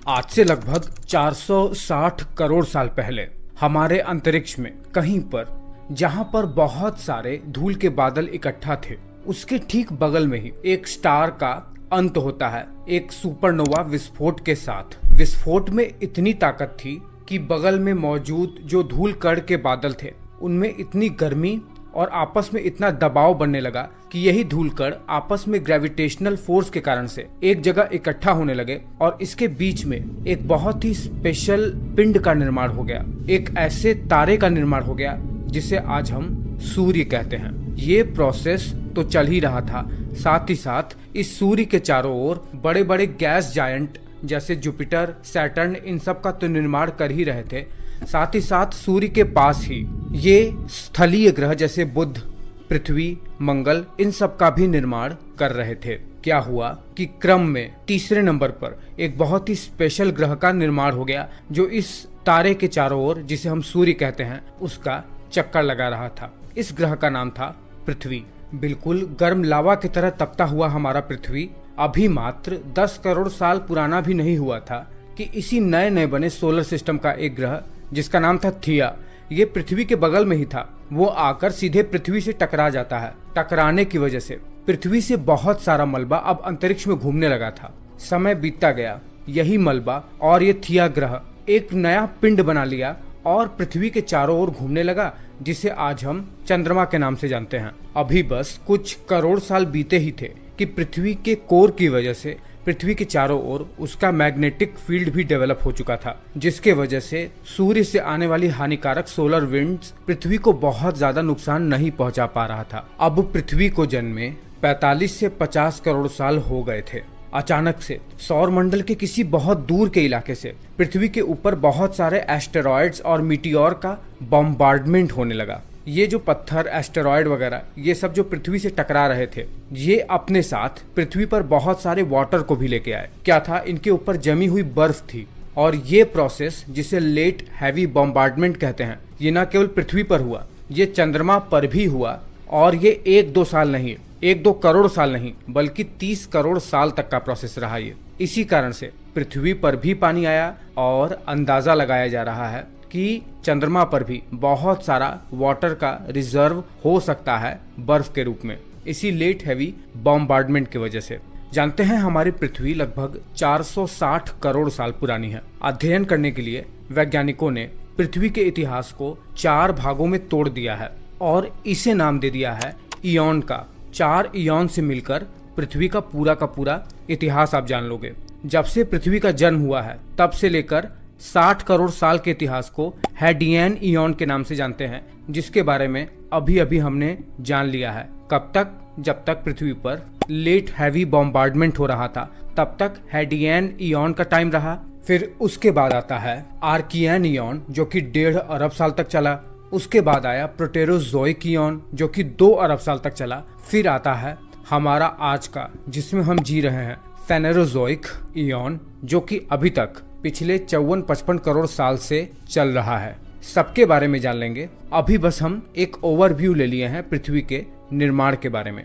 आज से लगभग 460 करोड़ साल पहले हमारे अंतरिक्ष में कहीं पर, जहां पर बहुत सारे धूल के बादल इकट्ठा थे, उसके ठीक बगल में ही एक स्टार का अंत होता है, एक सुपरनोवा विस्फोट के साथ। विस्फोट में इतनी ताकत थी कि बगल में मौजूद जो धूल कण के बादल थे उनमें इतनी गर्मी और आपस में इतना दबाव बनने लगा कि यही धूल कण आपस में ग्रेविटेशनल फोर्स के कारण से एक जगह इकट्ठा होने लगे और इसके बीच में एक बहुत ही स्पेशल पिंड का निर्माण हो गया, एक ऐसे तारे का निर्माण हो गया जिसे आज हम सूर्य कहते हैं। ये प्रोसेस तो चल ही रहा था, साथ ही साथ इस सूर्य के चारों ओर बड़े बड़े गैस जायंट जैसे जुपिटर, सैटर्न, इन सब का तो निर्माण कर ही रहे थे। साथ ही साथ सूर्य के पास ही ये स्थलीय ग्रह जैसे बुध, पृथ्वी, मंगल, इन सब का भी निर्माण कर रहे थे। क्या हुआ कि क्रम में तीसरे नंबर पर एक बहुत ही स्पेशल ग्रह का निर्माण हो गया जो इस तारे के चारों ओर, जिसे हम सूर्य कहते हैं, उसका चक्कर लगा रहा था। इस ग्रह का नाम था पृथ्वी। बिल्कुल गर्म लावा की तरह तपता हुआ हमारा पृथ्वी अभी मात्र 10 करोड़ साल पुराना भी नहीं हुआ था कि इसी नए नए बने सोलर सिस्टम का एक ग्रह जिसका नाम था थिया, ये पृथ्वी के बगल में ही था, वो आकर सीधे पृथ्वी से टकरा जाता है। टकराने की वजह से पृथ्वी से बहुत सारा मलबा अब अंतरिक्ष में घूमने लगा था। समय बीतता गया, यही मलबा और ये थिया ग्रह एक नया पिंड बना लिया और पृथ्वी के चारों ओर घूमने लगा, जिसे आज हम चंद्रमा के नाम से जानते हैं। अभी बस कुछ करोड़ साल बीते ही थे कि पृथ्वी के कोर की वजह से पृथ्वी के चारों ओर उसका मैग्नेटिक फील्ड भी डेवलप हो चुका था, जिसके वजह से सूर्य से आने वाली हानिकारक सोलर विंड्स पृथ्वी को बहुत ज्यादा नुकसान नहीं पहुंचा पा रहा था। अब पृथ्वी को जन्मे 45 से 50 करोड़ साल हो गए थे। अचानक से सौर मंडल के किसी बहुत दूर के इलाके से पृथ्वी के ऊपर बहुत सारे एस्टेरॉयड्स और मीटियोर का बॉम्बार्डमेंट होने लगा। ये जो पत्थर, एस्टेरॉयड वगैरह, ये सब जो पृथ्वी से टकरा रहे थे, ये अपने साथ पृथ्वी पर बहुत सारे वाटर को भी लेके आए। क्या था, इनके ऊपर जमी हुई बर्फ थी। और ये प्रोसेस, जिसे लेट हैवी बॉम्बार्डमेंट कहते हैं, ये न केवल पृथ्वी पर हुआ, ये चंद्रमा पर भी हुआ। और ये 1-2 साल नहीं, 1-2 करोड़ साल नहीं, बल्कि 30 करोड़ साल तक का प्रोसेस रहा ये। इसी कारण से पृथ्वी पर भी पानी आया और अंदाजा लगाया जा रहा है कि चंद्रमा पर भी बहुत सारा वाटर का रिजर्व हो सकता है बर्फ के रूप में, इसी लेट हैवी बॉम्बार्डमेंट की वजह से। जानते हैं, हमारी पृथ्वी लगभग 460 करोड़ साल पुरानी है। अध्ययन करने के लिए वैज्ञानिकों ने पृथ्वी के इतिहास को 4 भागों में तोड़ दिया है और इसे नाम दे दिया है इयॉन का। 4 इयॉन से मिलकर पृथ्वी का पूरा इतिहास आप जान लोगे। जब से पृथ्वी का जन्म हुआ है तब से लेकर 60 करोड़ साल के इतिहास को हैडियन इयॉन के नाम से जानते हैं, जिसके बारे में अभी अभी हमने जान लिया है। कब तक? जब तक पृथ्वी पर लेट हैवी बॉम्बार्डमेंट हो रहा था तब तक हैडियन इयॉन का टाइम रहा। फिर उसके बाद आता है आर्कियन इयॉन जो कि 1.5 अरब साल तक चला। उसके बाद आया प्रोटेरोजोइक इयॉन जो कि 2 अरब साल तक चला। फिर आता है हमारा आज का, जिसमें हम जी रहे हैं, फेनेरोजोइक इयॉन, जो कि अभी तक पिछले 54-55 करोड़ साल से चल रहा है। सबके बारे में जान लेंगे। अभी बस हम एक ओवरव्यू ले लिए हैं पृथ्वी के निर्माण के बारे में।